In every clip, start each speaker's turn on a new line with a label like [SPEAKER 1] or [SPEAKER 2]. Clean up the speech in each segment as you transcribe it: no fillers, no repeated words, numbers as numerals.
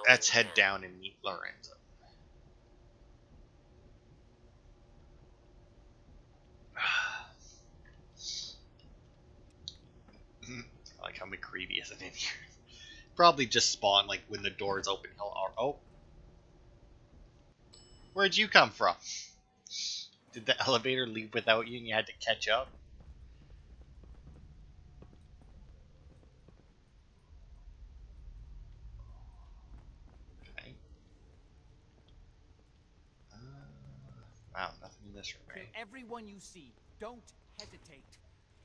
[SPEAKER 1] Let's head down and meet Lorenzo. I like how McCready isn't in here. Probably just spawn like when the doors open. Oh, where'd you come from? Did the elevator leave without you and you had to catch up? Okay. Wow, nothing in this room,
[SPEAKER 2] Kill
[SPEAKER 1] right?
[SPEAKER 2] everyone you see. Don't hesitate.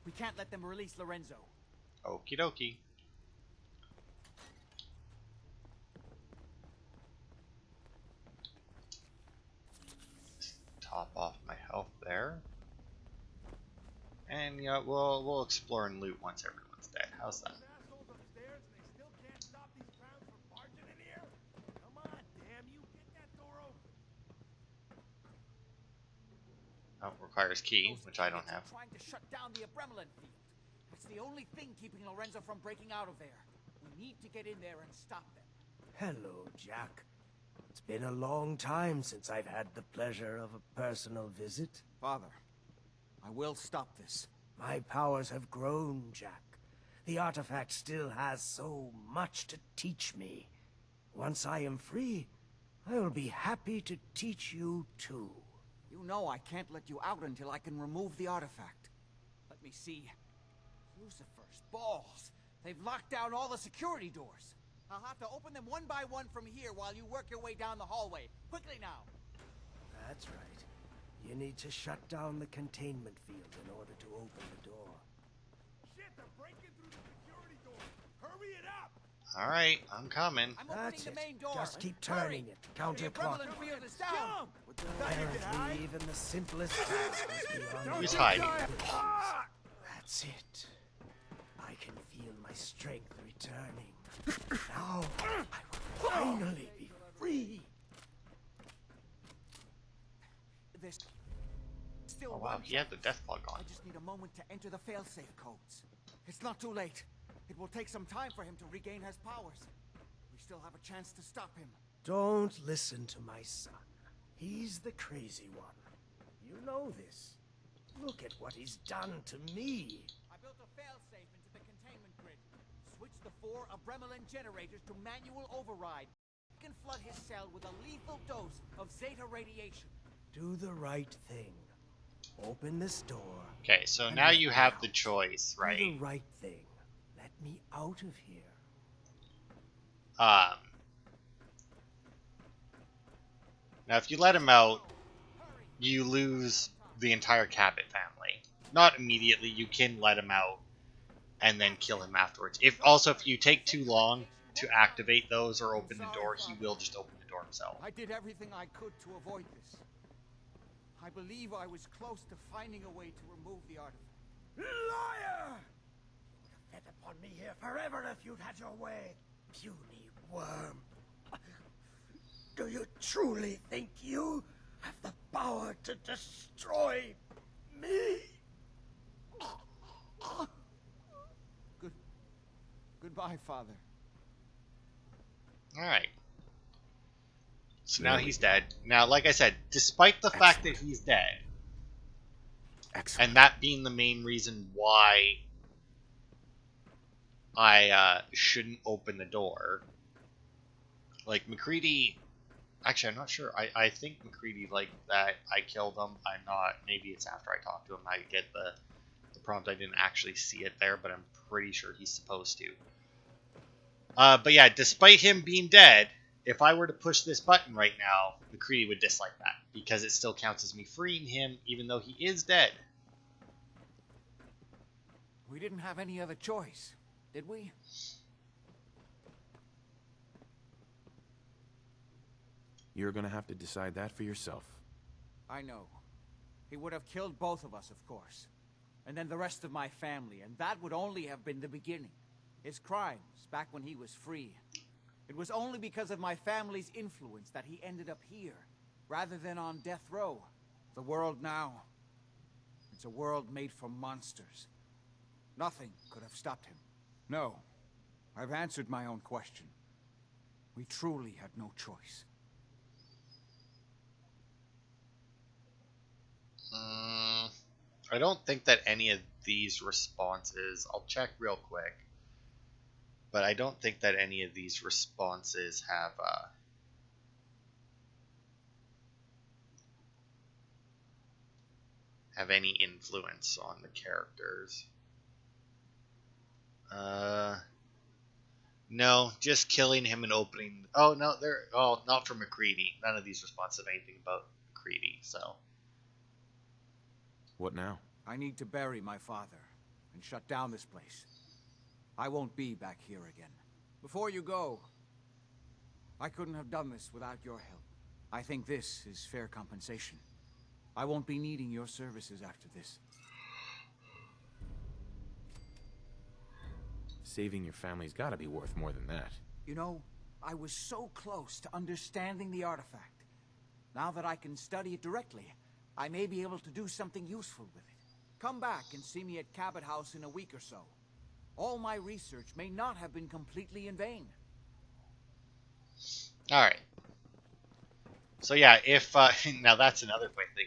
[SPEAKER 2] We can't let them release Lorenzo.
[SPEAKER 1] Okie dokie. Top off my health there. And yeah, we'll explore and loot once everyone's dead. How's that? Oh, requires key, which I don't have.
[SPEAKER 2] Trying to shut down the Abremlin field. It's the only thing keeping Lorenzo from breaking out of there. We need to get in there and stop them.
[SPEAKER 3] Hello, Jack. It's been a long time since I've had the pleasure of a personal visit.
[SPEAKER 2] Father, I will stop this.
[SPEAKER 3] My powers have grown, Jack. The artifact still has so much to teach me. Once I am free, I will be happy to teach you too.
[SPEAKER 2] You know I can't let you out until I can remove the artifact. Let me see. Lucifer's balls. They've locked down all the security doors. I'll have to open them one by one from here while you work your way down the hallway. Quickly now.
[SPEAKER 3] That's right. You need to shut down the containment field in order to open the door.
[SPEAKER 4] Shit, they're breaking through the security door. Hurry it up!
[SPEAKER 1] Alright, I'm coming.
[SPEAKER 2] I'm
[SPEAKER 3] That's
[SPEAKER 2] opening the
[SPEAKER 3] it.
[SPEAKER 2] main door.
[SPEAKER 3] Just keep turning it,
[SPEAKER 2] The
[SPEAKER 3] counterclockwise.
[SPEAKER 2] Abremlin field is down.
[SPEAKER 3] Apparently, even the simplest task must be beyond
[SPEAKER 1] Who's
[SPEAKER 3] your
[SPEAKER 1] hiding?
[SPEAKER 3] abilities. That's it. I can feel my strength returning. Now, I will finally be free.
[SPEAKER 2] There's still
[SPEAKER 1] Oh wow,
[SPEAKER 2] one
[SPEAKER 1] he had the death bug on.
[SPEAKER 2] I just need a moment to enter the failsafe codes. It's not too late. It will take some time for him to regain his powers. We still have a chance to stop him.
[SPEAKER 3] Don't listen to my son. He's the crazy one. You know this. Look at what he's done to me.
[SPEAKER 2] I built a failsafe into the containment grid. Switch the 4 Abremlin generators to manual override. You can flood his cell with a lethal dose of Zeta radiation.
[SPEAKER 3] Do the right thing. Open this door.
[SPEAKER 1] Okay, so
[SPEAKER 3] and
[SPEAKER 1] now
[SPEAKER 3] let
[SPEAKER 1] you
[SPEAKER 3] me
[SPEAKER 1] have
[SPEAKER 3] out.
[SPEAKER 1] the choice,
[SPEAKER 3] Do
[SPEAKER 1] right?
[SPEAKER 3] the right thing. Let me out of here.
[SPEAKER 1] Now if you let him out, you lose the entire Cabot family. Not immediately, you can let him out and then kill him afterwards. If you take too long to activate those or open the door, he will just open the door himself.
[SPEAKER 2] I did everything I could to avoid this. I believe I was close to finding a way to remove the artifact.
[SPEAKER 3] Liar! You would have fed upon me here forever if you'd had your way. Puny worm. Do you truly think you have the power to destroy me?
[SPEAKER 2] Goodbye, Father.
[SPEAKER 1] Alright. So now he's dead. Now, like I said, despite the fact that he's dead, and that being the main reason why I shouldn't open the door, like McCready, actually I'm not sure, I think McCready like that I killed him. I'm not, maybe it's after I talked to him I get the prompt. I didn't actually see it there, but I'm pretty sure he's supposed to. But yeah, despite him being dead, if I were to push this button right now, McCready would dislike that, because it still counts as me freeing him, even though he is dead.
[SPEAKER 2] We didn't have any other choice, did we?
[SPEAKER 5] You're gonna have to decide that for yourself.
[SPEAKER 2] I know. He would have killed both of us, of course. And then the rest of my family, and that would only have been the beginning. His crimes, back when he was free. It was only because of my family's influence that he ended up here, rather than on death row. The world now, it's a world made for monsters. Nothing could have stopped him. No, I've answered my own question. We truly had no choice.
[SPEAKER 1] I don't think that any of these responses, I'll check real quick, but I don't think that any of these responses have any influence on the characters. No, just killing him and opening. Oh no, not for McCready. None of these responses have anything about McCready. So
[SPEAKER 5] What now?
[SPEAKER 2] I need to bury my father and shut down this place. I won't be back here again. Before you go, I couldn't have done this without your help. I think this is fair compensation. I won't be needing your services after this.
[SPEAKER 5] Saving your family's gotta be worth more than that.
[SPEAKER 2] You know, I was so close to understanding the artifact. Now that I can study it directly, I may be able to do something useful with it. Come back and see me at Cabot House in a week or so. All my research may not have been completely in vain.
[SPEAKER 1] all right. So yeah, if now that's another quick thing.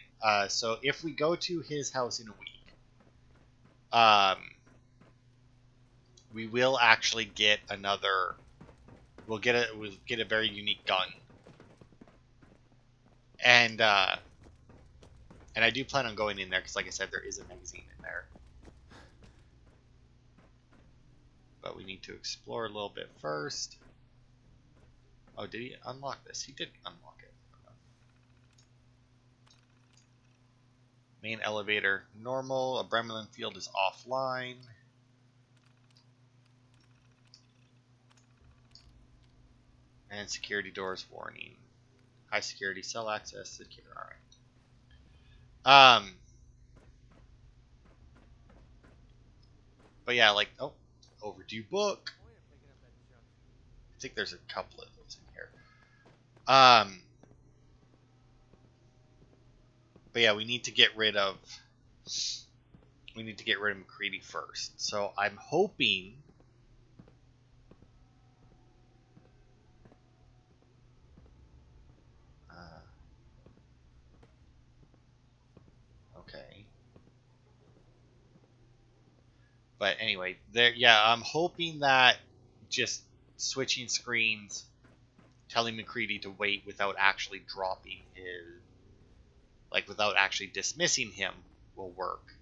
[SPEAKER 1] So if we go to his house in a week, we will actually get another. We'll get a very unique gun, and I do plan on going in there because, like I said, there is a magazine in there. But we need to explore a little bit first. Oh, did he unlock this? He did unlock it. Main elevator normal. A Bremelin field is offline. And security doors warning. High security cell access secure. Alright. But yeah, like, oh, overdue book. I think there's a couple of those in here. But yeah, we need to get rid of McCready first. So I'm hoping okay. But anyway, there. Yeah, I'm hoping that just switching screens, telling McCready to wait without actually dropping his, like without actually dismissing him, will work.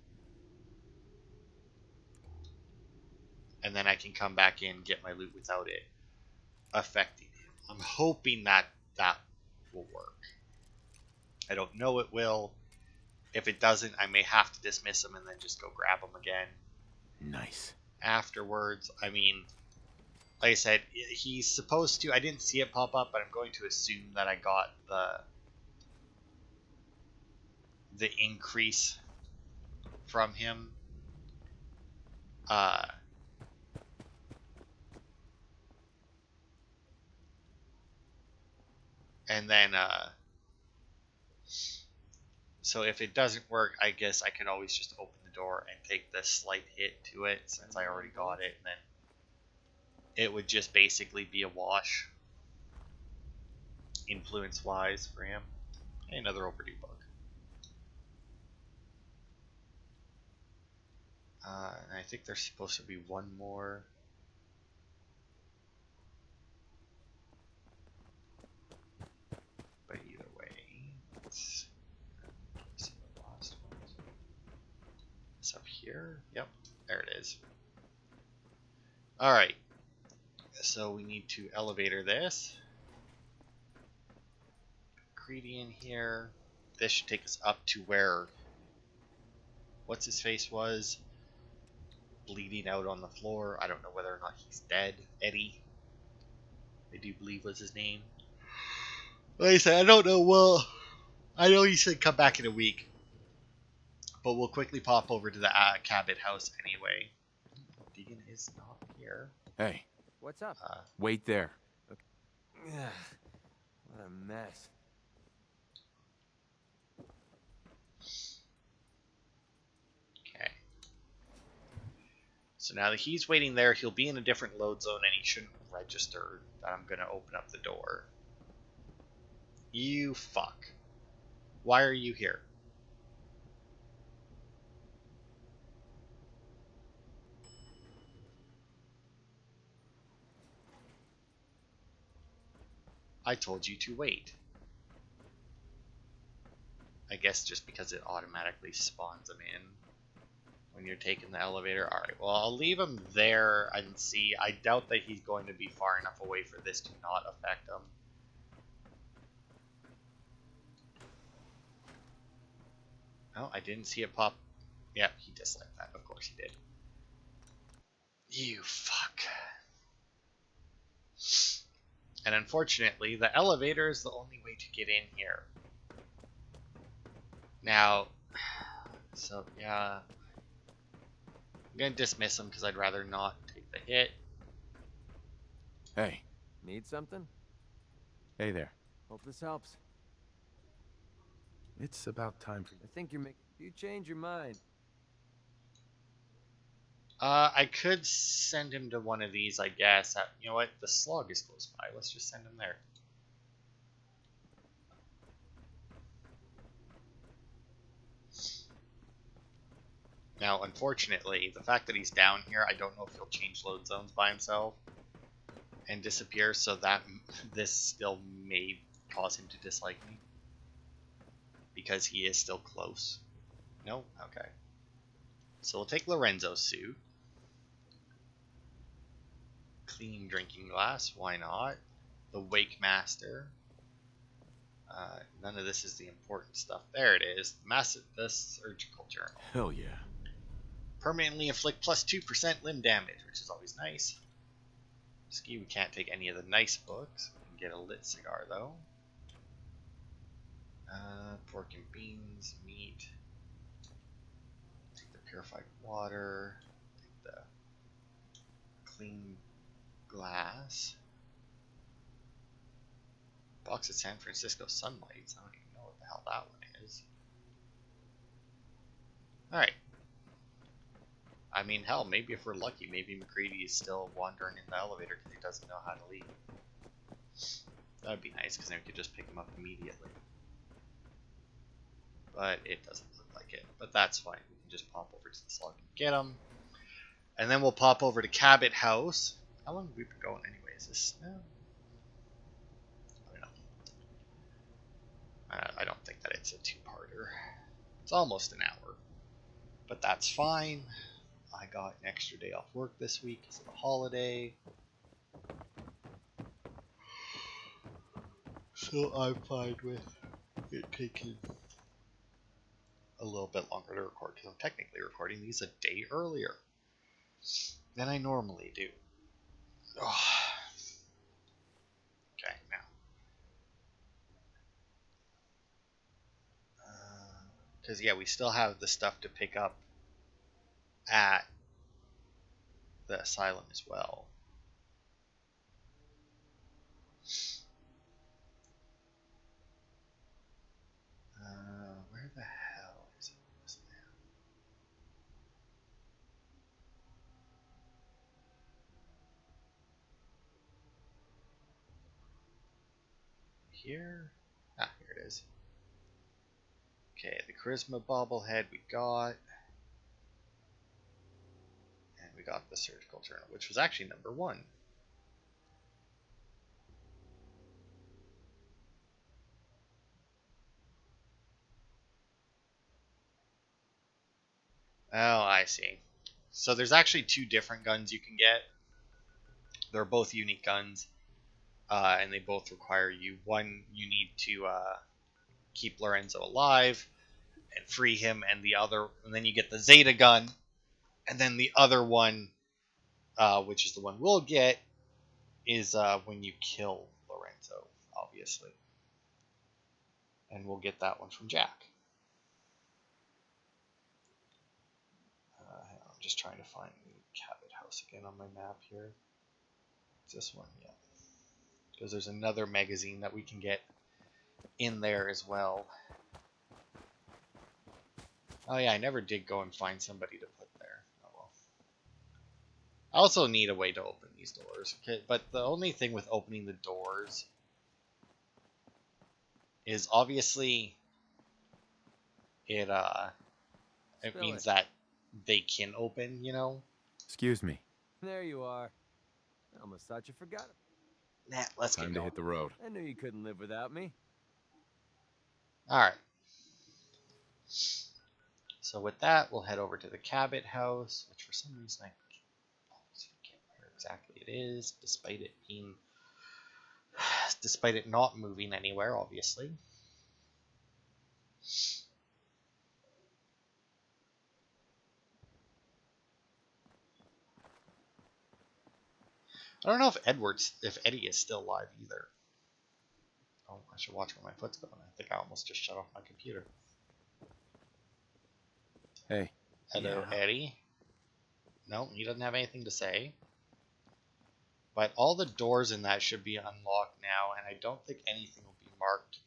[SPEAKER 1] And then I can come back in and get my loot without it affecting him. I'm hoping that that will work. I don't know it will. If it doesn't, I may have to dismiss him and then just go grab him again.
[SPEAKER 5] Nice.
[SPEAKER 1] Afterwards, I mean, like I said, he's supposed to. I didn't see it pop up, but I'm going to assume that I got the increase from him. And then, so if it doesn't work, I guess I can always just open the door and take the slight hit to it since I already got it, and then it would just basically be a wash, influence-wise, for him. Hey, another overdue bug. And I think there's supposed to be one more. But either way, let's see the last one. It's up here. Yep, there it is. Alright. So we need to elevator this. McCready in here. This should take us up to where what's his face was bleeding out on the floor. I don't know whether or not he's dead. Eddie, I do believe was his name. Like I said, I don't know. Well, I know he said come back in a week, but we'll quickly pop over to the Cabot house anyway. Deegan is not here.
[SPEAKER 5] Hey,
[SPEAKER 6] What's up?
[SPEAKER 5] wait there.
[SPEAKER 6] What a mess.
[SPEAKER 1] Okay. So now that he's waiting there, he'll be in a different load zone and he shouldn't register that I'm gonna open up the door. You fuck. Why are you here? I told you to wait. I guess just because it automatically spawns them in when you're taking the elevator. Alright, well, I'll leave him there and see. I doubt that he's going to be far enough away for this to not affect him. Oh, I didn't see it pop. Yeah, he disliked that. Of course he did. You fuck. And unfortunately, the elevator is the only way to get in here. Now, so yeah, I'm gonna dismiss him because I'd rather not take the hit.
[SPEAKER 5] Hey.
[SPEAKER 6] Need something?
[SPEAKER 5] Hey there.
[SPEAKER 6] Hope this helps.
[SPEAKER 5] It's about time for
[SPEAKER 6] I think you're making... You change your mind.
[SPEAKER 1] I could send him to one of these, I guess. You know what? The slug is close by. Let's just send him there. Now, unfortunately, the fact that he's down here, I don't know if he'll change load zones by himself and disappear, so that this still may cause him to dislike me. Because he is still close. No? Okay. So we'll take Lorenzo's suit. Clean drinking glass, why not? The Wake Master. None of this is the important stuff. There it is. The Surgical Journal.
[SPEAKER 5] Hell yeah.
[SPEAKER 1] Permanently inflict plus 2% limb damage, which is always nice. Ski, we can't take any of the nice books. We can get a lit cigar, though. Pork and beans, meat. Take the purified water. Take the clean glass. Box of San Francisco Sunlights. I don't even know what the hell that one is. Alright. I mean, hell, maybe if we're lucky, maybe McCready is still wandering in the elevator because he doesn't know how to leave. That would be nice because then we could just pick him up immediately. But it doesn't look like it. But that's fine. We can just pop over to the slug and get him. And then we'll pop over to Cabot House. How long have we been going anyway? Is this... I don't know. I don't think that it's a two-parter. It's almost an hour. But that's fine. I got an extra day off work this week because of the holiday. So I'm fine with it taking a little bit longer to record because I'm technically recording these a day earlier than I normally do. Oh. Okay, now. Because, yeah, we still have the stuff to pick up at the asylum as well. Where the hell is it? This man? Here? Ah, here it is. Okay, the Charisma bobblehead we got. And we got the Surgical Journal, which was actually number 1. Oh, I see. So there's actually 2 different guns you can get. They're both unique guns. And they both require you. One, you need to keep Lorenzo alive and free him, and the other, and then you get the Zeta gun, and then the other one, which is the one we'll get, is when you kill Lorenzo, obviously. And we'll get that one from Jack. I'm just trying to find the Cabot House again on my map here. It's this one, yeah. Because there's another magazine that we can get in there as well. Oh yeah, I never did go and find somebody to put there. Oh well. I also need a way to open these these doors. Okay, but the only thing with opening the doors is obviously it
[SPEAKER 6] Spill
[SPEAKER 1] means
[SPEAKER 6] it.
[SPEAKER 1] that they can open, you know?
[SPEAKER 5] Excuse me.
[SPEAKER 6] There you are. I almost thought you forgot it.
[SPEAKER 1] Nah, let's get
[SPEAKER 5] Time to
[SPEAKER 1] going.
[SPEAKER 5] hit the road.
[SPEAKER 6] I knew you couldn't live without me.
[SPEAKER 1] Alright. So with that, we'll head over to the Cabot house, which for some reason I always forget where exactly it is, despite it not moving anywhere, obviously. I don't know if Eddie is still alive either. Oh, I should watch where my foot's going. I think I almost just shut off my computer.
[SPEAKER 5] Hey.
[SPEAKER 1] Hello,
[SPEAKER 6] Yeah.
[SPEAKER 1] Eddie. No, he doesn't have anything to say. But all the doors in that should be unlocked now, and I don't think anything will be marked,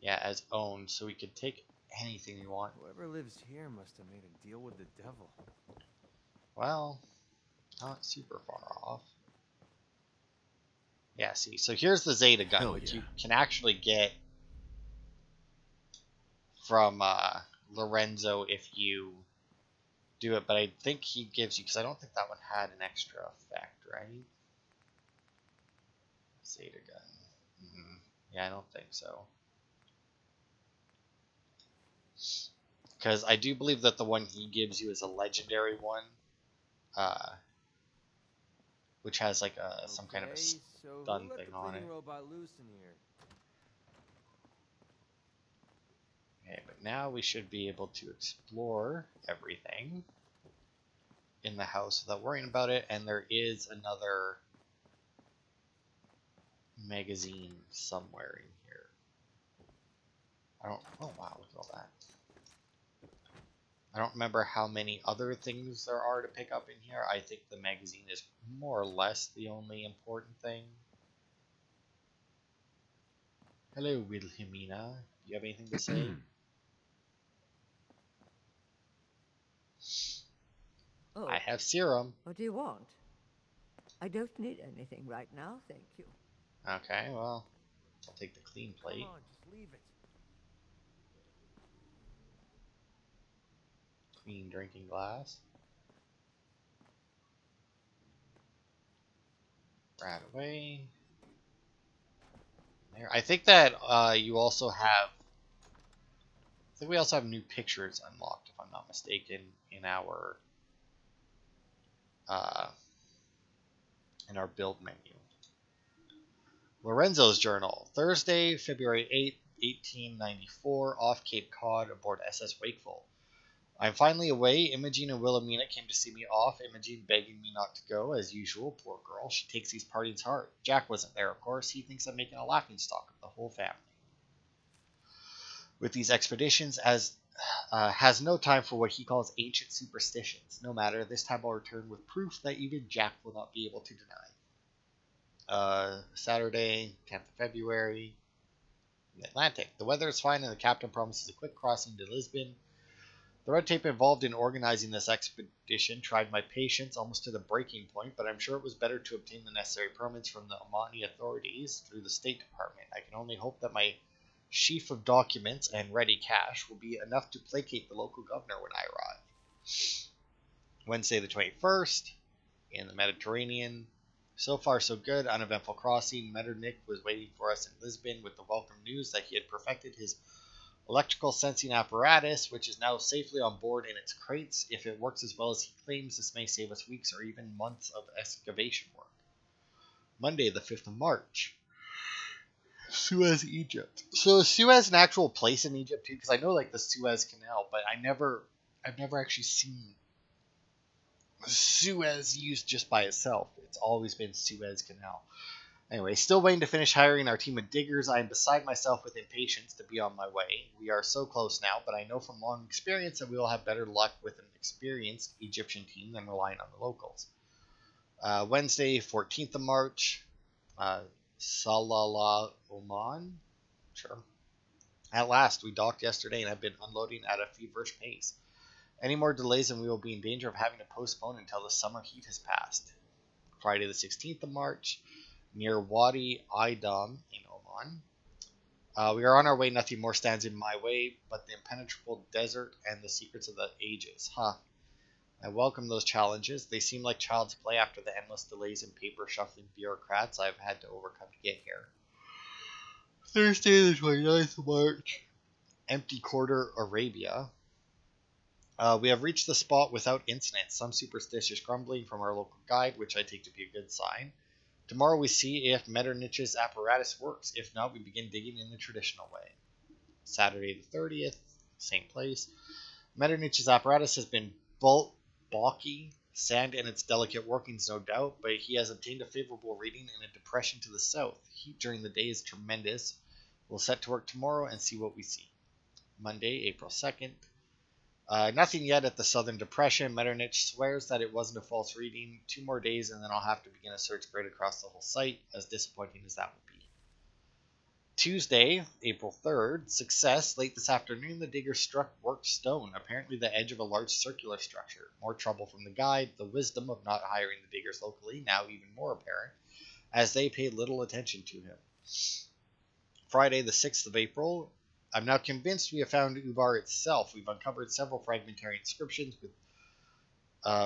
[SPEAKER 1] as owned, so we could take anything we want.
[SPEAKER 6] Whoever lives here must have made a deal with the devil.
[SPEAKER 1] Well, not super far off. Yeah, see, so here's the Zeta gun,
[SPEAKER 5] Hell
[SPEAKER 1] which
[SPEAKER 5] yeah.
[SPEAKER 1] you can actually get from Lorenzo if you do it, but I think he gives you, because I don't think that one had an extra effect, right? Zeta gun. Yeah, I don't think so. Because I do believe that the one he gives you is a legendary one, which has like some kind of a
[SPEAKER 6] so
[SPEAKER 1] stun
[SPEAKER 6] who let
[SPEAKER 1] thing
[SPEAKER 6] the
[SPEAKER 1] on it.
[SPEAKER 6] cleaning robot loose in here?
[SPEAKER 1] Okay, but now we should be able to explore everything in the house without worrying about it, and there is another magazine somewhere in here. Oh wow, look at all that. I don't remember how many other things there are to pick up in here. I think the magazine is more or less the only important thing. Hello, Wilhelmina. Do you have anything to say?
[SPEAKER 7] Oh,
[SPEAKER 1] I have serum.
[SPEAKER 7] what do you want? I don't need anything right now, thank you.
[SPEAKER 1] Okay, well, I'll take the clean plate.
[SPEAKER 6] Come on, just leave it.
[SPEAKER 1] Clean drinking glass. Right away. There. I think that you also have. I think we also have new pictures unlocked, if I'm not mistaken, in our build menu. Lorenzo's journal, Thursday, February 8th, 1894, off Cape Cod aboard SS Wakeful. I'm finally away. Imogene and Wilhelmina came to see me off. Imogene begging me not to go, as usual. Poor girl. She takes these parties hard. Jack wasn't there, of course. He thinks I'm making a laughingstock of the whole family. With these expeditions, has no time for what he calls ancient superstitions. No matter, this time I'll return with proof that even Jack will not be able to deny. Saturday, 10th of February, in the Atlantic. The weather is fine and the captain promises a quick crossing to Lisbon. The red tape involved in organizing this expedition tried my patience almost to the breaking point, but I'm sure it was better to obtain the necessary permits from the Omani authorities through the State Department. I can only hope that my sheaf of documents and ready cash will be enough to placate the local governor when I arrive. Wednesday the 21st, in the Mediterranean. So far so good, uneventful crossing. Metternich was waiting for us in Lisbon with the welcome news that he had perfected his electrical sensing apparatus, which is now safely on board in its crates. If it works as well as he claims, this may save us weeks or even months of excavation work. Monday, the 5th of March. Suez, Egypt. So is Suez an actual place in Egypt too? Because I know like the Suez Canal, but I've never actually seen Suez used just by itself. It's always been Suez Canal. Anyway, still waiting to finish hiring our team of diggers. I am beside myself with impatience to be on my way. We are so close now, but I know from long experience that we will have better luck with an experienced Egyptian team than relying on the locals. Wednesday, 14th of March, Salalah, Oman. Sure. At last, we docked yesterday and have been unloading at a feverish pace. Any more delays and we will be in danger of having to postpone until the summer heat has passed. Friday the 16th of March, near Wadi Idam in Oman. We are on our way. Nothing more stands in my way but the impenetrable desert and the secrets of the ages. I welcome those challenges. They seem like child's play after the endless delays and paper-shuffling bureaucrats I've had to overcome to get here. Thursday the 29th of March. Empty Quarter, Arabia. We have reached the spot without incident. Some superstitious grumbling from our local guide, which I take to be a good sign. Tomorrow we see if Metternich's apparatus works. If not, we begin digging in the traditional way. Saturday the 30th, same place. Metternich's apparatus has been balky, sand and its delicate workings no doubt, but he has obtained a favorable reading in a depression to the south. Heat during the day is tremendous. We'll set to work tomorrow and see what we see. Monday, April 2nd. Nothing yet at the Southern Depression. Metternich swears that it wasn't a false reading. 2 more days and then I'll have to begin a search right across the whole site, as disappointing as that would be. Tuesday, April 3rd. Success. Late this afternoon, the diggers struck worked stone, apparently the edge of a large circular structure. More trouble from the guide. The wisdom of not hiring the diggers locally, now even more apparent, as they paid little attention to him. Friday, the 6th of April. I'm now convinced we have found Ubar itself. We've uncovered several fragmentary inscriptions with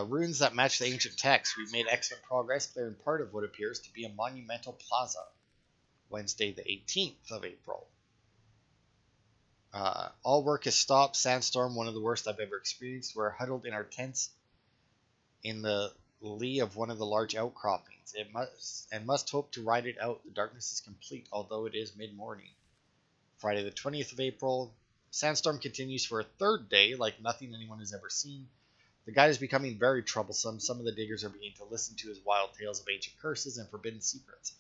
[SPEAKER 1] runes that match the ancient text. We've made excellent progress clearing part of what appears to be a monumental plaza. Wednesday, the 18th of April. All work has stopped. Sandstorm, one of the worst I've ever experienced. We're huddled in our tents in the lee of one of the large outcroppings. It must hope to ride it out. The darkness is complete, although it is mid-morning. Friday the 20th of April. Sandstorm continues for a 3rd day, like nothing anyone has ever seen. The guide is becoming very troublesome. Some of the diggers are beginning to listen to his wild tales of ancient curses and forbidden secrets.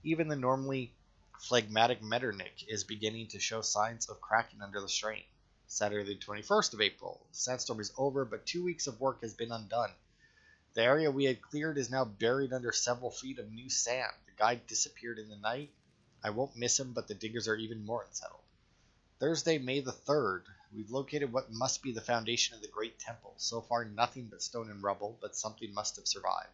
[SPEAKER 1] Even the normally phlegmatic Metternich is beginning to show signs of cracking under the strain. Saturday the 21st of April. Sandstorm is over, but 2 weeks of work has been undone. The area we had cleared is now buried under several feet of new sand. The guide disappeared in the night. I won't miss him, but the diggers are even more unsettled. Thursday, May the 3rd. We've located what must be the foundation of the Great Temple. So far, nothing but stone and rubble, but something must have survived.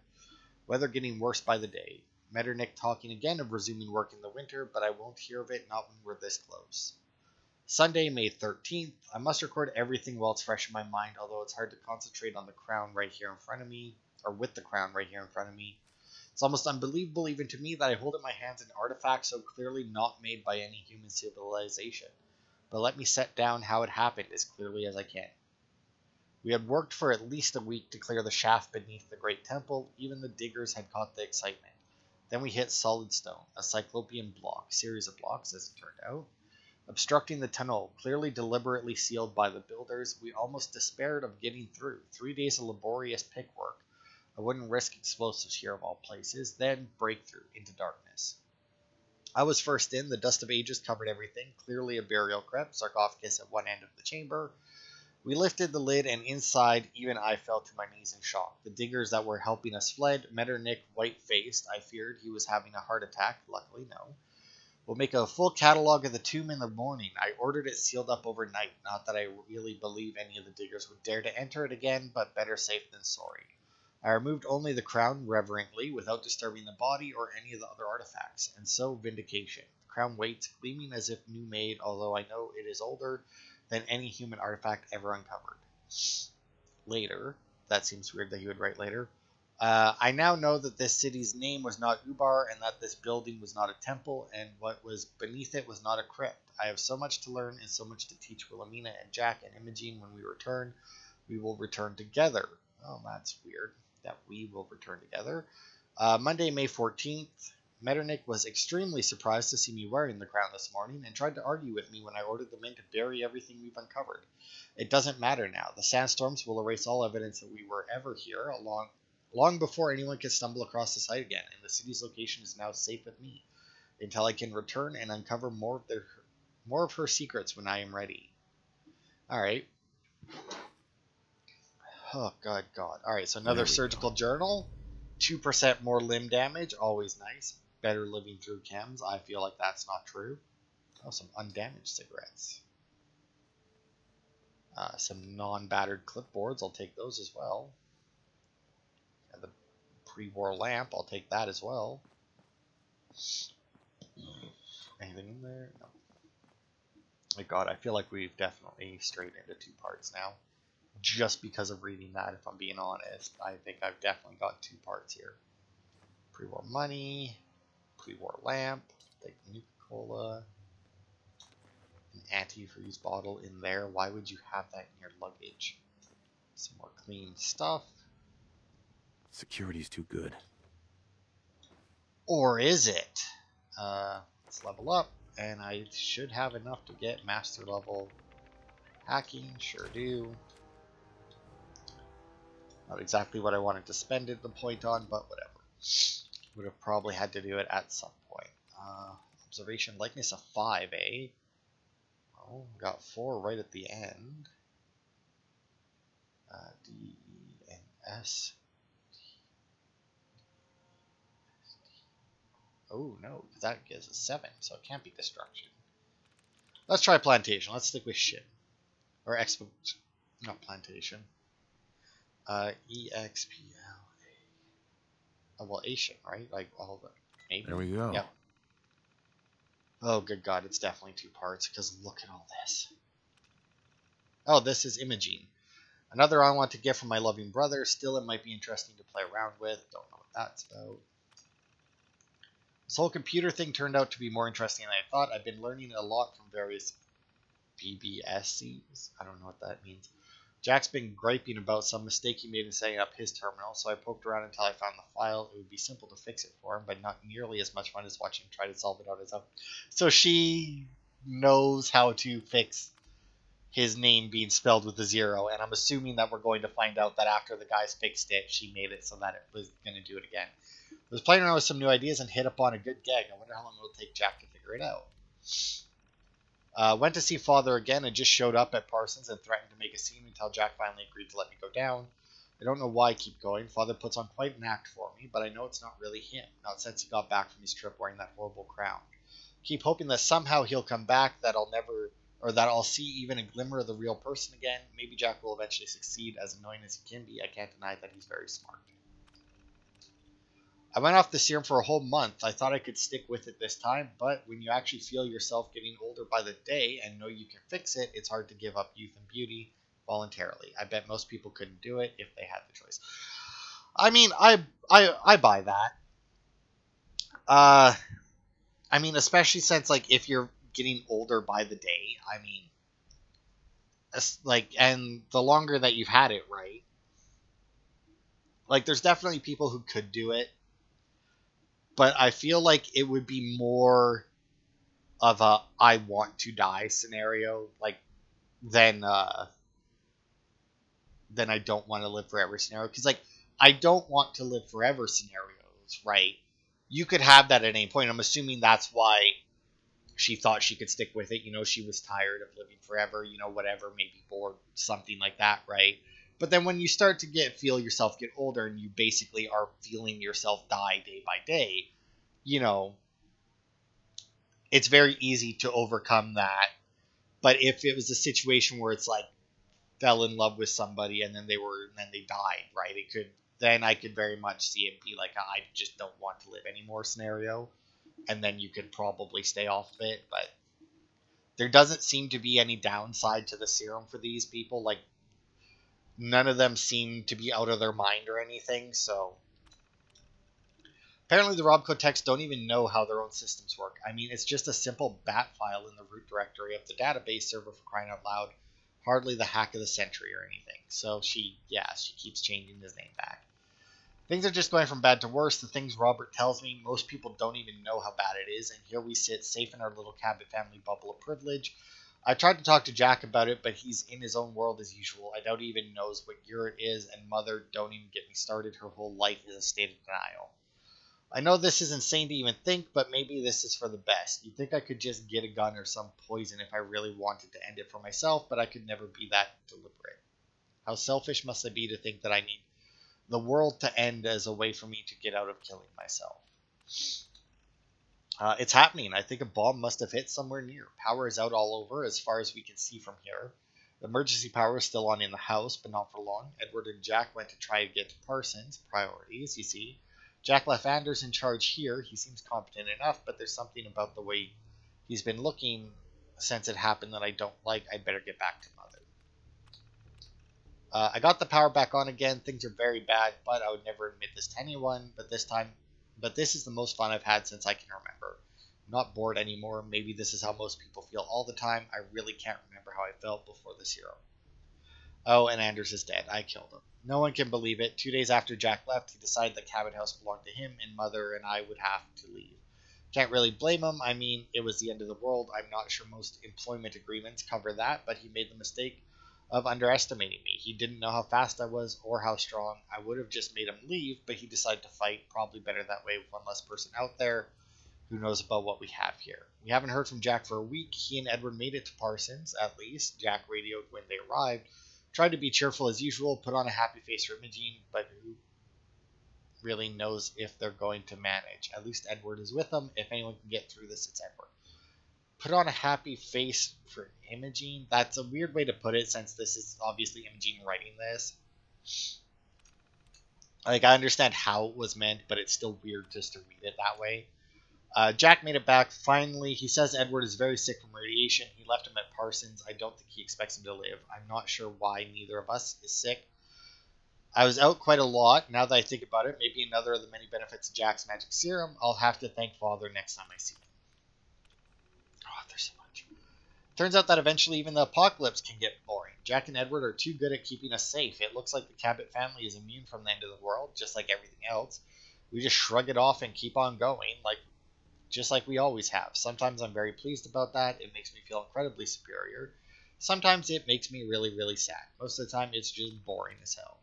[SPEAKER 1] Weather getting worse by the day. Metternich talking again of resuming work in the winter, but I won't hear of it, not when we're this close. Sunday, May 13th. I must record everything while it's fresh in my mind, although it's hard to concentrate on the crown right here in front of me, or with the crown right here in front of me. It's almost unbelievable even to me that I hold in my hands an artifact so clearly not made by any human civilization. But let me set down how it happened as clearly as I can. We had worked for at least a week to clear the shaft beneath the great temple. Even the diggers had caught the excitement. Then we hit solid stone, a cyclopean series of blocks as it turned out, obstructing the tunnel, clearly deliberately sealed by the builders. We almost despaired of getting through. 3 days of laborious pickwork. I wouldn't risk explosives here of all places. Then breakthrough into darkness. I was first in. The dust of ages covered everything. Clearly a burial crypt, sarcophagus at one end of the chamber. We lifted the lid, and inside, even I fell to my knees in shock. The diggers that were helping us fled. Metternich, white-faced. I feared he was having a heart attack. Luckily, no. We'll make a full catalog of the tomb in the morning. I ordered it sealed up overnight. Not that I really believe any of the diggers would dare to enter it again, but better safe than sorry. I removed only the crown reverently, without disturbing the body or any of the other artifacts, and so vindication. The crown waits, gleaming as if new made, although I know it is older than any human artifact ever uncovered. Later, that seems weird that he would write later, I now know that this city's name was not Ubar, and that this building was not a temple, and what was beneath it was not a crypt. I have so much to learn and so much to teach Wilhelmina and Jack and Imogene when we return. We will return together. Oh, that's weird. That we will return together. Monday, May 14th. Metternich was extremely surprised to see me wearing the crown this morning and tried to argue with me when I ordered the men to bury everything we've uncovered. It doesn't matter now. The sandstorms will erase all evidence that we were ever here, long before anyone can stumble across the site again, and the city's location is now safe with me until I can return and uncover more of her secrets when I am ready. All right. Oh, God. All right, so another surgical journal. 2% more limb damage, always nice. Better living through chems. I feel like that's not true. Oh, some undamaged cigarettes. Some non-battered clipboards. I'll take those as well. And the Pre-war lamp, I'll take that as well. Anything in there? No. My god, I feel like we've definitely strayed into 2 parts now. Just because of reading that, if I'm being honest. I think I've definitely got 2 parts here. Pre-war money, pre-war lamp, take Nuka-Cola, an antifreeze bottle in there. Why would you have that in your luggage? Some more clean stuff.
[SPEAKER 5] Security's too good.
[SPEAKER 1] Or is it? Let's level up, and I should have enough to get master level hacking. Sure do. Not exactly what I wanted to spend it the point on, but whatever. Would have probably had to do it at some point. Observation likeness of 5, eh? Oh, got 4 right at the end. D, E, N, S. Oh no, that gives a 7, so it can't be destruction. Let's try plantation. Let's stick with shit. Or expo, not plantation. E-X-P-L-A. Oh, well, Asian, right? Like all the, maybe.
[SPEAKER 5] There we go.
[SPEAKER 1] Yep. Oh, good God, it's definitely 2 parts, because look at all this. Oh, this is imaging. Another I want to get from my loving brother. Still, it might be interesting to play around with. Don't know what that's about. This whole computer thing turned out to be more interesting than I thought. I've been learning a lot from various BBSCs. I don't know what that means. Jack's been griping about some mistake he made in setting up his terminal, so I poked around until I found the file. It would be simple to fix it for him, but not nearly as much fun as watching him try to solve it on his own. So she knows how to fix his name being spelled with a 0, and I'm assuming that we're going to find out that after the guys fixed it, she made it so that it was going to do it again. I was playing around with some new ideas and hit upon a good gag. I wonder how long it will take Jack to figure it out. Went to see Father again and just showed up at Parsons and threatened to make a scene until Jack finally agreed to let me go down. I don't know why I keep going. Father puts on quite an act for me, but I know it's not really him, not since he got back from his trip wearing that horrible crown. Keep hoping that somehow he'll come back, that I'll see even a glimmer of the real person again. Maybe Jack will eventually succeed. As annoying as he can be, I can't deny that he's very smart. I went off the serum for a whole month. I thought I could stick with it this time, but when you actually feel yourself getting older by the day and know you can fix it, it's hard to give up youth and beauty voluntarily. I bet most people couldn't do it if they had the choice. I mean, I buy that. I mean, especially since, like, if you're getting older by the day, I mean, like, and the longer that you've had it, right? Like, there's definitely people who could do it, but I feel like it would be more of a I want to die scenario, like, than I don't want to live forever scenario. Because, like, I don't want to live forever scenarios, right? You could have that at any point. I'm assuming that's why she thought she could stick with it. You know, she was tired of living forever, you know, whatever, maybe bored, something like that, right? But then when you start to feel yourself get older and you basically are feeling yourself die day by day, you know, it's very easy to overcome that. But if it was a situation where it's like fell in love with somebody and then they died, right? Then I could very much see it be like I just don't want to live anymore scenario. And then you could probably stay off of it, but there doesn't seem to be any downside to the serum for these people. Like, none of them seem to be out of their mind or anything, so apparently the Robco techs don't even know how their own systems work. I mean, it's just a simple bat file in the root directory of the database server, for crying out loud. Hardly the hack of the century or anything. So she keeps changing his name back. Things are just going from bad to worse. The things Robert tells me, most people don't even know how bad it is, and here we sit safe in our little Cabot family bubble of privilege. I tried to talk to Jack about it, but he's in his own world as usual. I doubt he even knows what year it is, and Mother, don't even get me started. Her whole life is a state of denial. I know this is insane to even think, but maybe this is for the best. You'd think I could just get a gun or some poison if I really wanted to end it for myself, but I could never be that deliberate. How selfish must I be to think that I need the world to end as a way for me to get out of killing myself? It's happening. I think a bomb must have hit somewhere near. Power is out all over as far as we can see from here. The emergency power is still on in the house, but not for long. Edward and Jack went to try to get to Parsons. Priorities, you see. Jack left Anders in charge here. He seems competent enough, but there's something about the way he's been looking since it happened that I don't like. I'd better get back to Mother. I got the power back on again. Things are very bad, but I would never admit this to anyone. But this is the most fun I've had since I can remember. I'm not bored anymore. Maybe this is how most people feel all the time. I really can't remember how I felt before this hero. Oh, and Anders is dead. I killed him. No one can believe it. 2 days after Jack left, he decided the Cabot house belonged to him, and Mother and I would have to leave. Can't really blame him. I mean, it was the end of the world. I'm not sure most employment agreements cover that, but he made the mistake of underestimating me. He didn't know how fast I was or how strong. I would have just made him leave, but he decided to fight. Probably better that way with one less person out there who knows about what we have here. We haven't heard from Jack for a week. He and Edward made it to Parsons, at least. Jack radioed when they arrived. Tried to be cheerful as usual, put on a happy face for Imogene, but who really knows if they're going to manage? At least Edward is with them. If anyone can get through this, it's Edward. Put on a happy face for Imogene? That's a weird way to put it, since this is obviously Imogene writing this. Like, I understand how it was meant, but it's still weird just to read it that way. Jack made it back. Finally, he says Edward is very sick from radiation. He left him at Parsons. I don't think he expects him to live. I'm not sure why neither of us is sick. I was out quite a lot. Now that I think about it, maybe another of the many benefits of Jack's magic serum. I'll have to thank Father next time I see him. Oh, there's so much. Turns out that eventually even the apocalypse can get boring. Jack and Edward are too good at keeping us safe. It looks like the Cabot family is immune from the end of the world, just like everything else. We just shrug it off and keep on going, just like we always have. Sometimes I'm very pleased about that. It makes me feel incredibly superior. Sometimes it makes me really, really sad. Most of the time, it's just boring as hell.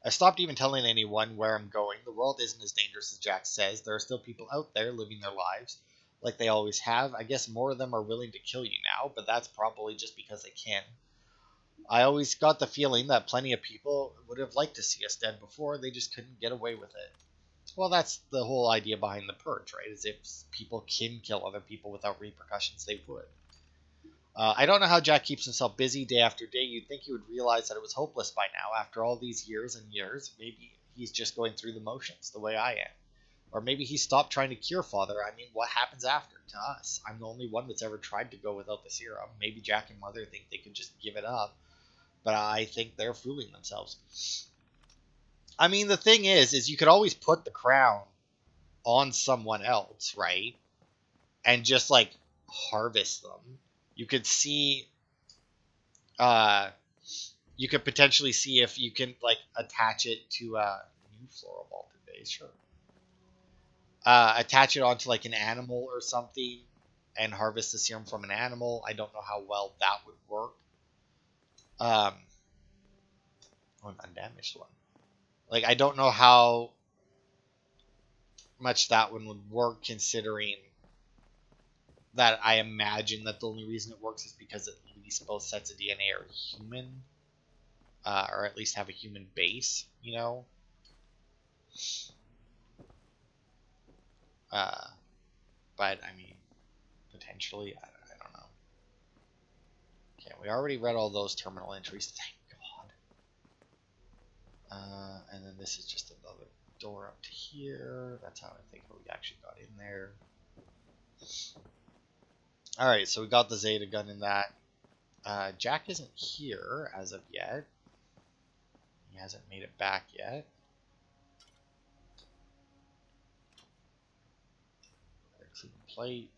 [SPEAKER 1] I stopped even telling anyone where I'm going. The world isn't as dangerous as Jack says. There are still people out there living their lives like they always have. I guess more of them are willing to kill you now, but that's probably just because they can. I always got the feeling that plenty of people would have liked to see us dead before. They just couldn't get away with it. Well, that's the whole idea behind the purge, right? Is if people can kill other people without repercussions, they would. I don't know how Jack keeps himself busy day after day. You'd think he would realize that it was hopeless by now. After all these years and years, maybe he's just going through the motions the way I am. Or maybe he stopped trying to cure Father. I mean, what happens after to us? I'm the only one that's ever tried to go without the serum. Maybe Jack and Mother think they could just give it up. But I think they're fooling themselves. I mean, the thing is you could always put the crown on someone else, right? And just, harvest them. You could see, you could potentially see if you can, attach it to a new floral vaulted vase, sure. Attach it onto, an animal or something and harvest the serum from an animal. I don't know how well that would work. An undamaged one. I don't know how much that one would work, considering that I imagine that the only reason it works is because at least both sets of DNA are human, or at least have a human base, you know? But, I mean, potentially, I don't know. Okay, we already read all those terminal entries, thank God. And then this is just another door up to here. That's how I think we actually got in there. Alright, so we got the Zeta gun in that. Jack isn't here as of yet. He hasn't made it back yet. Clean plate.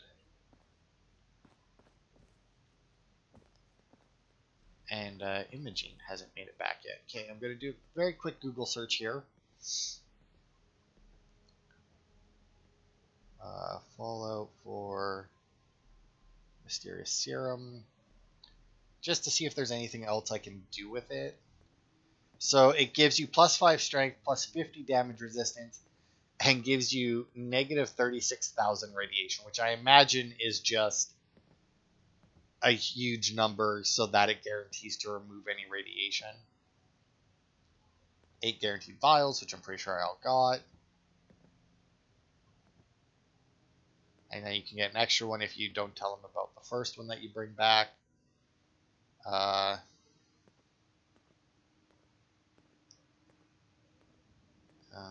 [SPEAKER 1] And Imogene hasn't made it back yet. Okay, I'm going to do a very quick Google search here. Fallout for Mysterious Serum. Just to see if there's anything else I can do with it. So it gives you plus 5 strength, plus 50 damage resistance, and gives you negative 36,000 radiation, which I imagine is just a huge number so that it guarantees to remove any radiation. 8 guaranteed vials, which I'm pretty sure I all got. And then you can get an extra one if you don't tell them about the first one that you bring back. Uh, uh,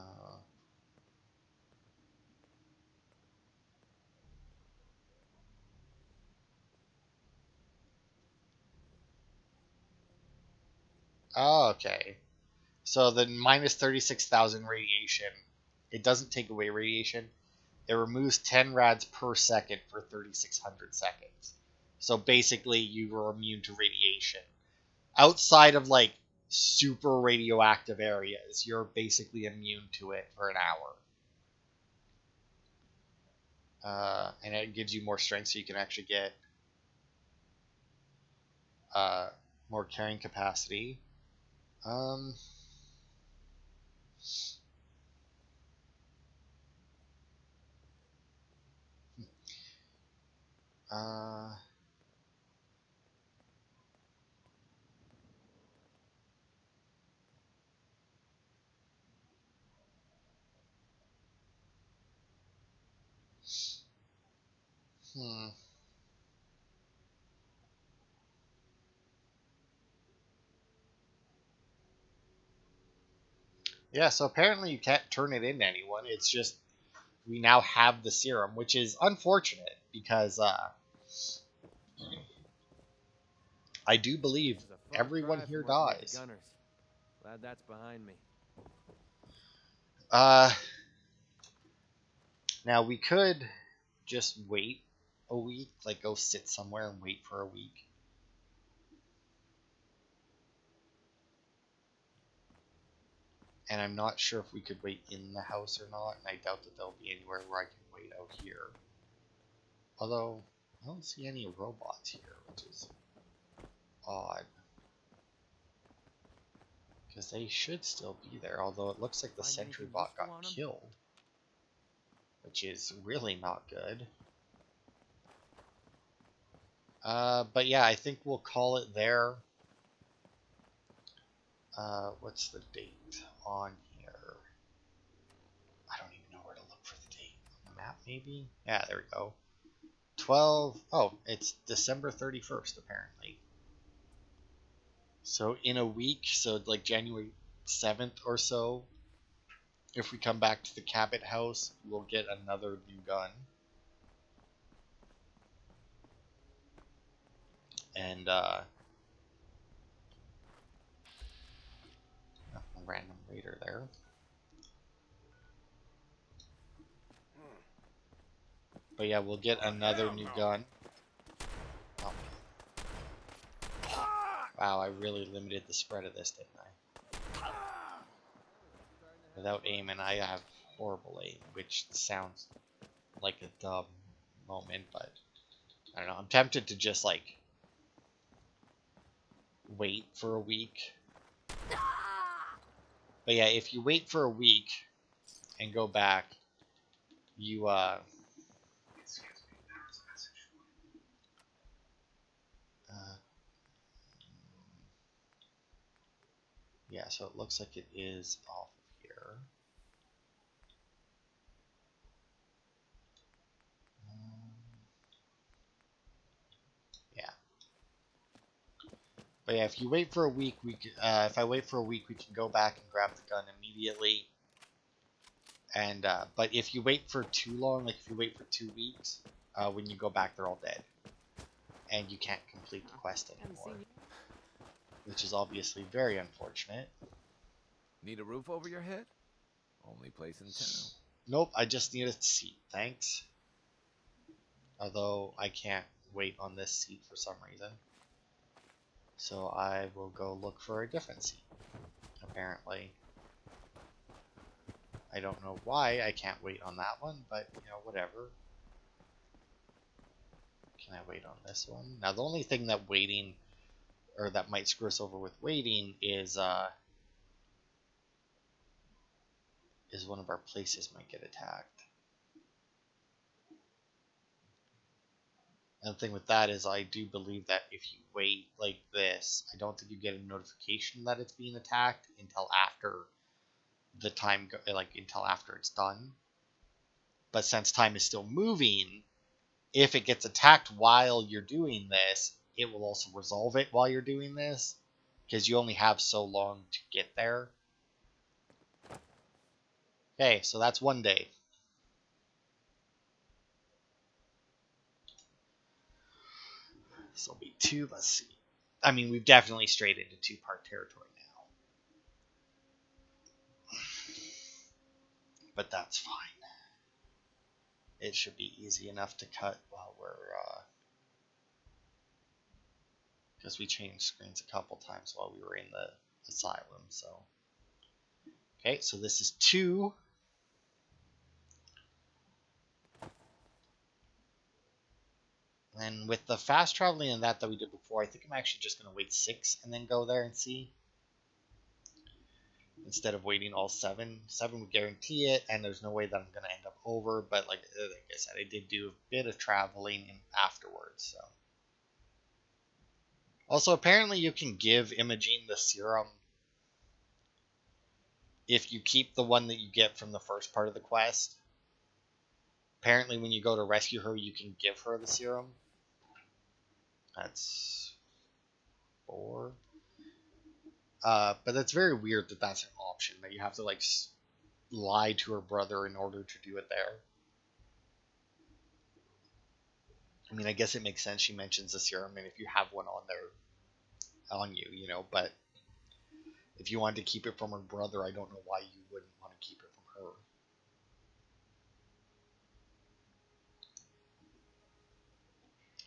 [SPEAKER 1] oh, okay. So the minus 36,000 radiation, it doesn't take away radiation. It removes 10 rads per second for 3,600 seconds. So basically, you are immune to radiation. Outside of like super radioactive areas, you're basically immune to it for an hour. And it gives you more strength, so you can actually get more carrying capacity. Um, uh, hmm. Yeah, so apparently you can't turn it into anyone. It's just we now have the serum, which is unfortunate because I do believe
[SPEAKER 6] This is a far
[SPEAKER 1] everyone
[SPEAKER 6] cry
[SPEAKER 1] here
[SPEAKER 6] from working with the
[SPEAKER 1] dies.
[SPEAKER 6] gunners. Glad that's behind me.
[SPEAKER 1] Uh, Now we could just wait a week, like go sit somewhere and wait for a week. And I'm not sure if we could wait in the house or not, and I doubt that there'll be anywhere where I can wait out here. Although, I don't see any robots here, which is odd. Because they should still be there, although it looks like the
[SPEAKER 6] Find
[SPEAKER 1] sentry
[SPEAKER 6] anything
[SPEAKER 1] bot
[SPEAKER 6] useful
[SPEAKER 1] got
[SPEAKER 6] on 'em?
[SPEAKER 1] killed. Which is really not good. But yeah, I think we'll call it there. What's the date on here? I don't even know where to look for the date. On the map, maybe? Yeah, there we go. 12. Oh, it's December 31st, apparently. So in a week, so like January 7th or so, if we come back to the Cabot house, we'll get another new gun. And, a random raider there. But yeah, we'll get another new gun. Oh. Wow, I really limited the spread of this, didn't I? Without aiming, I have horrible aim, which sounds like a dumb moment, but I don't know. I'm tempted to just like wait for a week. But yeah, if you wait for a week and go back, you yeah, so it looks like it is off of here. Yeah. But yeah, if you wait for a week, if I wait for a week, we can go back and grab the gun immediately. And but if you wait for too long, like if you wait for 2 weeks, when you go back, they're all dead, and you can't complete the quest anymore, which is obviously very unfortunate.
[SPEAKER 5] Need a roof over your head? Only place in town.
[SPEAKER 1] Nope, I just need a seat, thanks. Although I can't wait on this seat for some reason. So I will go look for a different seat, apparently. I don't know why I can't wait on that one, but, you know, whatever. Can I wait on this one? Now, the only thing that waiting, or that might screw us over with waiting, is one of our places might get attacked. And the thing with that is I do believe that if you wait like this, I don't think you get a notification that it's being attacked until after the time, until after it's done. But since time is still moving, if it gets attacked while you're doing this, it will also resolve it while you're doing this, because you only have so long to get there. Okay, so that's 1 day. This will be 2. Let's see. I mean, we've definitely strayed into 2-part territory now. But that's fine. It should be easy enough to cut while we're... because we changed screens a couple times while we were in the asylum, so... Okay, so this is 2. And with the fast traveling and that we did before, I think I'm actually just going to wait 6 and then go there and see. Instead of waiting all 7. 7 would guarantee it, and there's no way that I'm going to end up over. But like I said, I did do a bit of traveling afterwards. So. Also, apparently you can give Imogene the serum if you keep the one that you get from the first part of the quest. Apparently when you go to rescue her, you can give her the serum. That's 4. But that's very weird that that's an option, that you have to like lie to her brother in order to do it there. I mean, I guess it makes sense. She mentions the serum, and if you have one on there, on you, you know, but if you wanted to keep it from her brother, I don't know why you wouldn't want to keep it from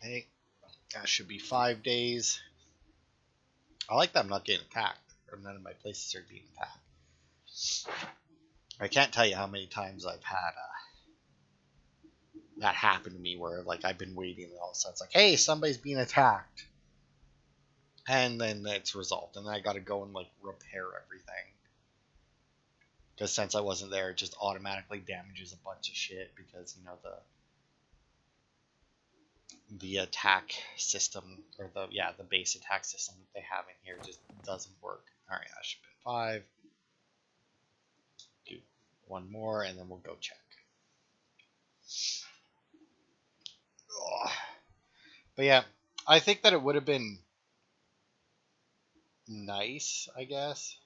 [SPEAKER 1] her. Hey, that should be 5 days. I like that I'm not getting attacked, or none of my places are being attacked. I can't tell you how many times I've had that happen to me where like I've been waiting and all of a sudden it's like, hey, somebody's being attacked. And then it's resolved, and then I gotta go and like repair everything. Because since I wasn't there, it just automatically damages a bunch of shit because, you know, the attack system, or the base attack system that they have in here just doesn't work. Alright, I should put 5. Do 1 more, and then we'll go check. Ugh. But yeah, I think that it would have been nice, I guess,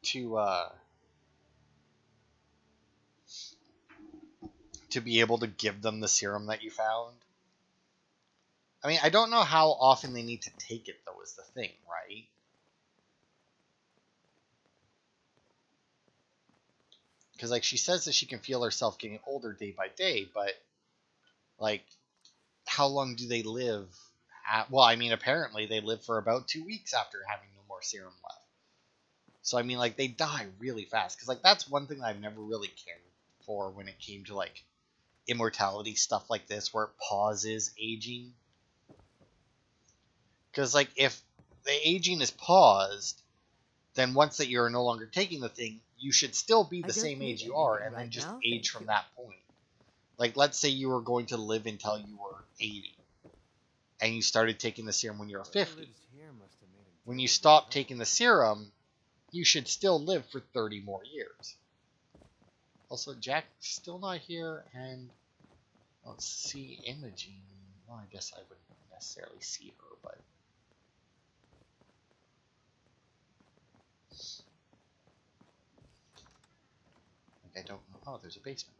[SPEAKER 1] to be able to give them the serum that you found. I mean, I don't know how often they need to take it, though, is the thing, right? Because, like, she says that she can feel herself getting older day by day, but, like, how long do they live? Well, I mean, apparently they live for about 2 weeks after having no more serum left. So, I mean, like, they die really fast. Because, like, that's one thing that I've never really cared for when it came to, like, immortality stuff like this, where it pauses aging. Because, like, if the aging is paused, then once that you're no longer taking the thing, you should still be the same age you are, and then just age from that point. Like, let's say you were going to live until you were 80, and you started taking the serum when you were 50. When you stop taking the serum, you should still live for 30 more years. Also, Jack's still not here, and let's see Imogene. Well, I guess I wouldn't necessarily see her, but... Like, I don't know. Oh, there's a basement.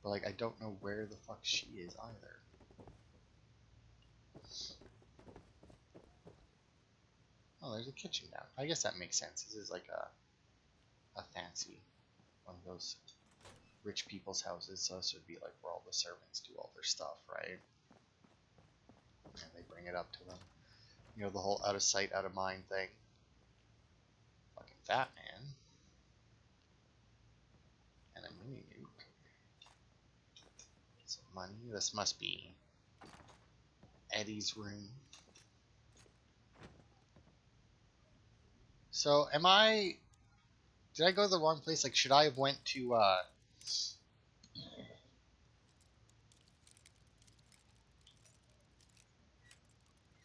[SPEAKER 1] But, like, I don't know where the fuck she is either. Oh, there's a kitchen down. I guess that makes sense. This is like a fancy one of those rich people's houses, so this would be like where all the servants do all their stuff, right? And they bring it up to them. You know, the whole out of sight, out of mind thing. Fucking fat man. And a mini nuke. Some money. This must be Eddie's room. So, did I go to the wrong place? Like, should I have went to,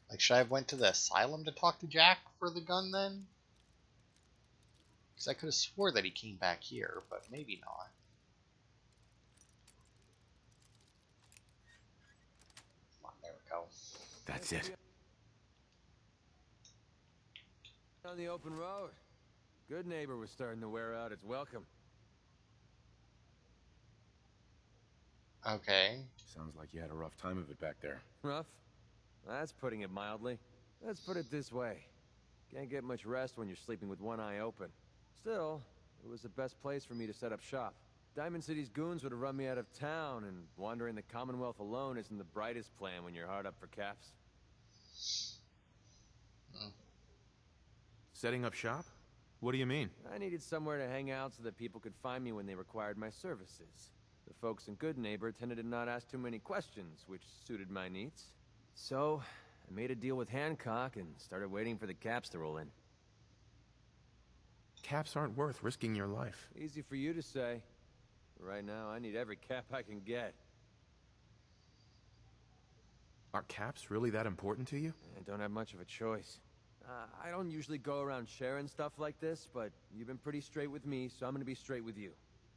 [SPEAKER 1] like, should I have went to the asylum to talk to Jack for the gun then? Because I could have swore that he came back here, but maybe not.
[SPEAKER 6] That's it.
[SPEAKER 5] On the open road. Good neighbor was starting to wear out its welcome.
[SPEAKER 1] Okay.
[SPEAKER 8] Sounds like you had a rough time of it back there.
[SPEAKER 5] Rough? That's putting it mildly. Let's put it this way. Can't get much rest when you're sleeping with one eye open. Still, it was the best place for me to set up shop. Diamond City's goons would have run me out of town, and wandering the Commonwealth alone isn't the brightest plan when you're hard up for caps.
[SPEAKER 8] Setting up shop? What do you mean?
[SPEAKER 5] I needed somewhere to hang out so that people could find me when they required my services. The folks in Good Neighbor tended to not ask too many questions, which suited my needs. So, I made a deal with Hancock and started waiting for the caps to roll in.
[SPEAKER 8] Caps aren't worth risking your life.
[SPEAKER 5] Easy for you to say. Right now, I need every cap I can get.
[SPEAKER 8] Are caps really that important to you?
[SPEAKER 5] I don't have much of a choice. I don't usually go around sharing stuff like this, but you've been pretty straight with me, so I'm gonna be straight with you.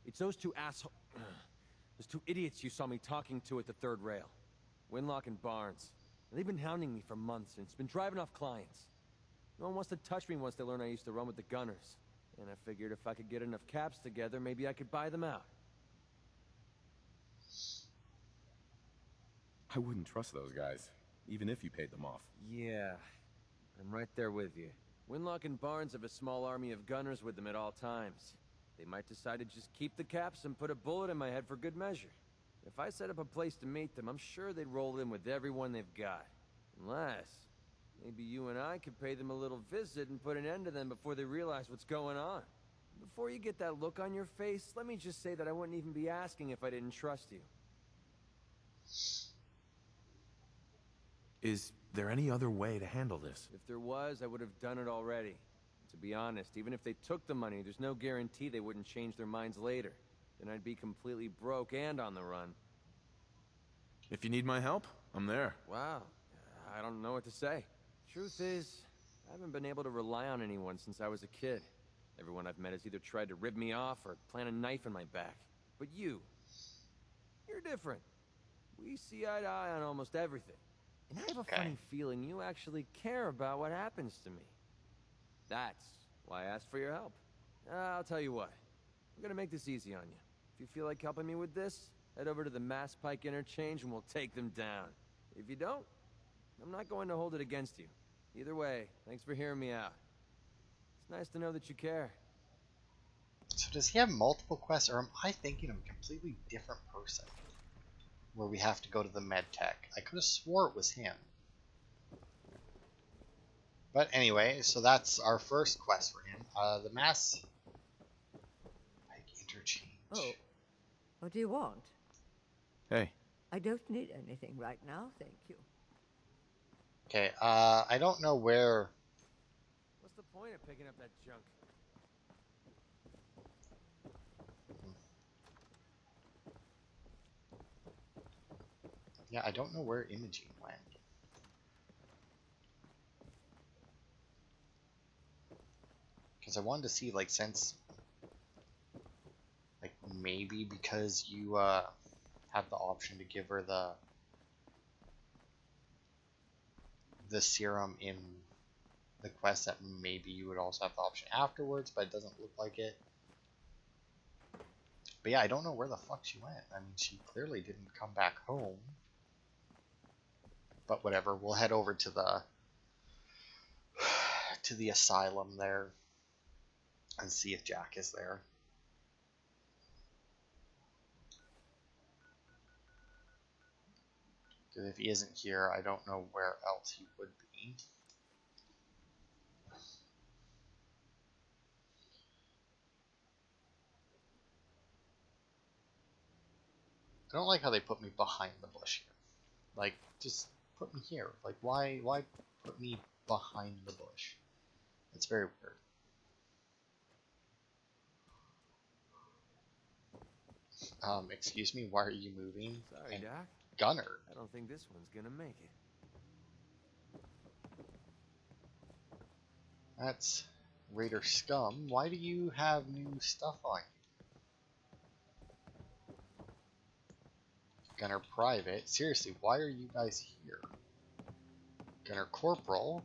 [SPEAKER 5] It's those two those two idiots you saw me talking to at the third rail. Winlock and Barnes. They've been hounding me for months, and it's been driving off clients. No one wants to touch me once they learn I used to run with the Gunners. And I figured if I could get enough caps together, maybe I could buy them out.
[SPEAKER 8] I wouldn't trust those guys, even if you paid them off.
[SPEAKER 5] Yeah, I'm right there with you. Winlock and Barnes have a small army of gunners with them at all times. They might decide to just keep the caps and put a bullet in my head for good measure. If I set up a place to meet them, I'm sure they'd roll in with everyone they've got. Unless, maybe you and I could pay them a little visit and put an end to them before they realize what's going on. Before you get that look on your face, let me just say that I wouldn't even be asking if I didn't trust you.
[SPEAKER 8] Is there any other way to handle this?
[SPEAKER 5] If there was, I would have done it already. To be honest, even if they took the money, there's no guarantee they wouldn't change their minds later. Then I'd be completely broke and on the run.
[SPEAKER 8] If you need my help, I'm there.
[SPEAKER 5] Wow. I don't know what to say. Truth is, I haven't been able to rely on anyone since I was a kid. Everyone I've met has either tried to rip me off or plant a knife in my back. But you're different. We see eye to eye on almost everything. And I have a funny feeling you actually care about what happens to me. That's why I asked for your help. I'll tell you what. I'm gonna make this easy on you. If you feel like helping me with this, head over to the Mass Pike Interchange and we'll take them down. If you don't, I'm not going to hold it against you. Either way, thanks for hearing me out. It's nice to know that you care.
[SPEAKER 1] So does he have multiple quests, or am I thinking of a completely different person? Where we have to go to the med tech. I could have swore it was him. But anyway, so that's our first quest for him. The Mass Pike Interchange.
[SPEAKER 7] Oh, what do you want?
[SPEAKER 8] Hey.
[SPEAKER 7] I don't need anything right now, thank you.
[SPEAKER 1] Okay, I don't know where...
[SPEAKER 5] What's the point of picking up that junk?
[SPEAKER 1] Yeah, I don't know where Imogene went. Because I wanted to see, like, since... Like, maybe because you, have the option to give her the serum in the quest, that maybe you would also have the option afterwards, but it doesn't look like it. But yeah, I don't know where the fuck she went. I mean, she clearly didn't come back home. But whatever, we'll head over to the asylum there and see if Jack is there. Because if he isn't here, I don't know where else he would be. I don't like how they put me behind the bush here. Like, just put me here. Like, why put me behind the bush? It's very weird. Excuse me, why are you moving?
[SPEAKER 5] Sorry, Doc.
[SPEAKER 1] Gunner.
[SPEAKER 5] I don't think this one's gonna make it.
[SPEAKER 1] That's Raider Scum. Why do you have new stuff on you? Gunner Private. Seriously, why are you guys here? Gunner Corporal.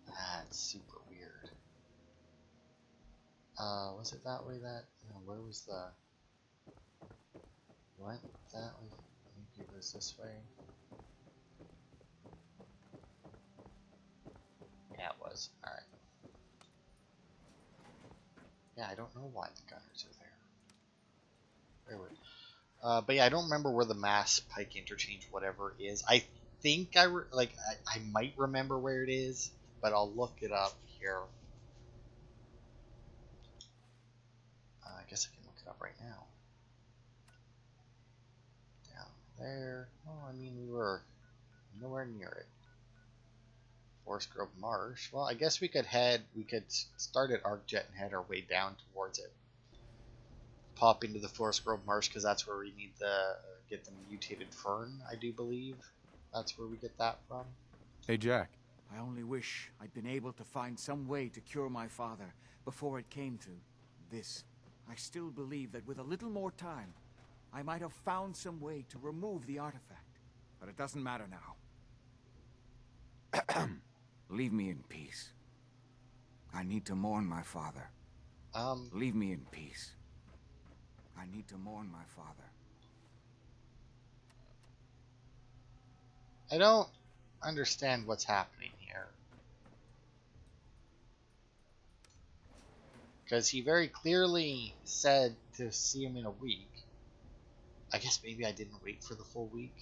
[SPEAKER 1] That's super weird. Was it that way that... No, where was the... What? That way? Maybe it was this way? Yeah, it was. Alright. Yeah, I don't know why the gunners are there. Very weird. But yeah, I don't remember where the Mass Pike Interchange whatever is. I think I might remember where it is, but I'll look it up here. I guess I can look it up right now. Down there. Oh, I mean, we were nowhere near it. Forest Grove Marsh. Well, I guess we could start at Arcjet and head our way down towards it. Pop into the Forest Grove Marsh because that's where we need get the mutated fern, I do believe. That's where we get that from.
[SPEAKER 8] Hey, Jack.
[SPEAKER 2] I only wish I'd been able to find some way to cure my father before it came to this. I still believe that with a little more time, I might have found some way to remove the artifact. But it doesn't matter now. Leave me in peace. I need to mourn my father. Leave me in peace. I need to mourn my father.
[SPEAKER 1] I don't understand what's happening here. Because he very clearly said to see him in a week. I guess maybe I didn't wait for the full week.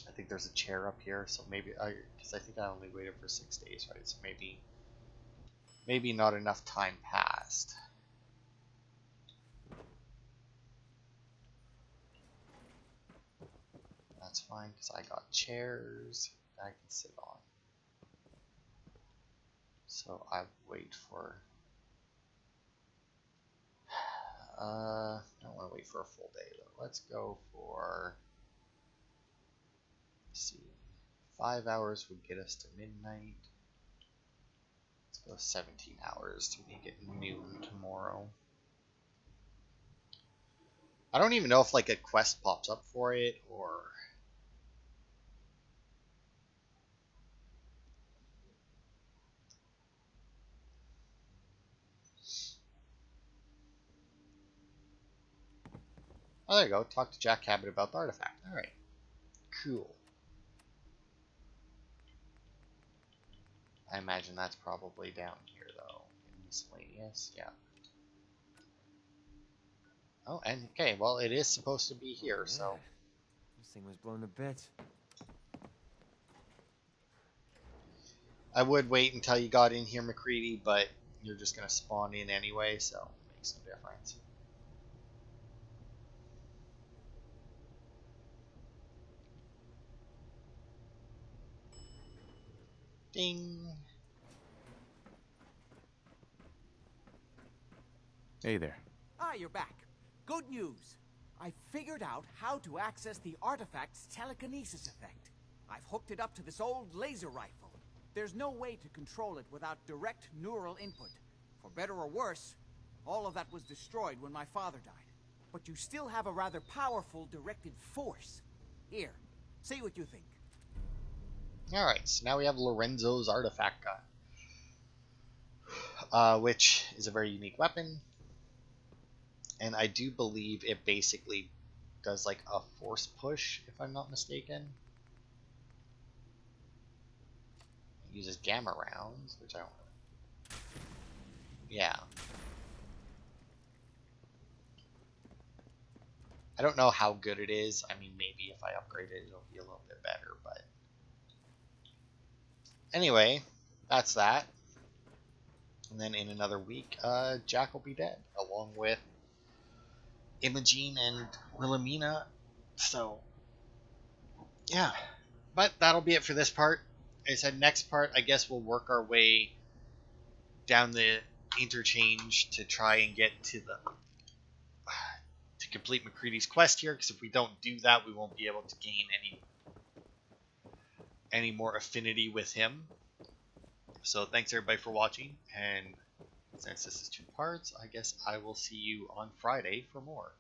[SPEAKER 1] I think there's a chair up here, so maybe because I think I only waited for 6 days, right? So maybe not enough time passed. That's fine because I got chairs that I can sit on. So I wait for. I don't want to wait for a full day though. Let's go for. Let's see, 5 hours would get us to midnight. Let's go 17 hours to make it noon tomorrow. I don't even know if like a quest pops up for it or. Oh, there you go. Talk to Jack Cabot about the artifact. Alright. Cool. I imagine that's probably down here, though. In miscellaneous, yeah. Oh, and okay, well, it is supposed to be here, so.
[SPEAKER 5] This thing was blown to bits.
[SPEAKER 1] I would wait until you got in here, McCready, but you're just going to spawn in anyway, so it makes no difference. Ding.
[SPEAKER 8] Hey there.
[SPEAKER 2] Ah, you're back. Good news. I figured out how to access the artifact's telekinesis effect. I've hooked it up to this old laser rifle. There's no way to control it without direct neural input. For better or worse, all of that was destroyed when my father died. But you still have a rather powerful directed force. Here, see what you think.
[SPEAKER 1] Alright, so now we have Lorenzo's artifact gun. Which is a very unique weapon. And I do believe it basically does like a force push, if I'm not mistaken. It uses gamma rounds, which I don't know. Yeah. I don't know how good it is. I mean, maybe if I upgrade it, it'll be a little bit better, but... Anyway, that's that. And then in another week, Jack will be dead, along with Imogene and Wilhelmina. So, yeah. But that'll be it for this part. Like I said, next part, I guess we'll work our way down the interchange to try and get to complete McCready's quest here, because if we don't do that, we won't be able to gain any more affinity with him. So thanks everybody for watching, and since this is 2 parts, I guess I will see you on Friday for more.